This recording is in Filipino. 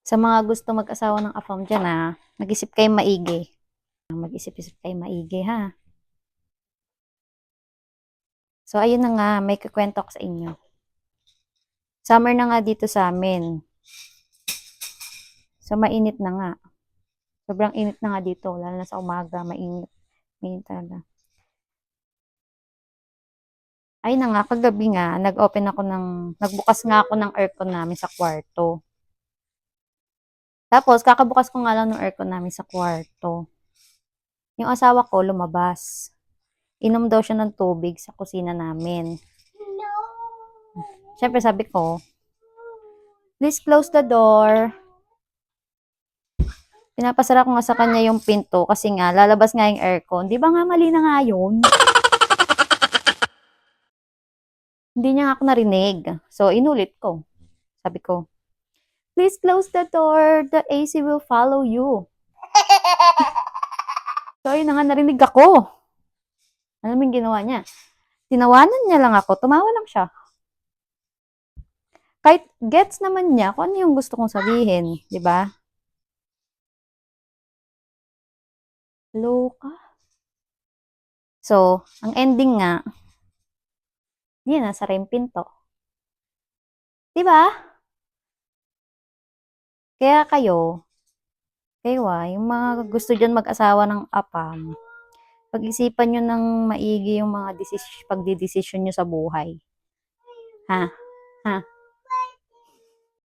Sa mga gusto mag-asawa ng AFAM dyan mag-isip kayo maigi. Mag-isip-isip kayo maigi ha. So ayun na nga, may kukwento ko sa inyo. Summer na nga dito sa amin. So mainit na nga. Sobrang init na nga dito, lalo na sa umaga, mainit. Mainit talaga. Ayun na nga, kagabi nga, nagbukas nga ako ng aircon namin sa kwarto. Tapos, kakabukas ko nga lang ng aircon namin sa kwarto. Yung asawa ko lumabas. Inom daw siya ng tubig sa kusina namin. Siyempre sabi ko, please close the door. Pinapasara ko nga sa kanya yung pinto kasi nga lalabas nga yung aircon. Di ba nga mali na nga yun? Hindi niya nga ako narinig. So, inulit ko. Sabi ko, please close the door. The AC will follow you. So, ayun na nga, narinig ako. Alam mo yung ginawa niya? Tinawanan niya lang ako. Tumawa lang siya. Kahit gets naman niya kung ano yung gusto kong sabihin. Di ba? Loka. So, ang ending nga, yun na, sara yung pinto. Di ba? Kaya kayo yung mga gusto dyan mag-asawa ng APAM, pag-isipan nyo ng maigi yung mga pagdidesisyon nyo sa buhay. Ha? Ha?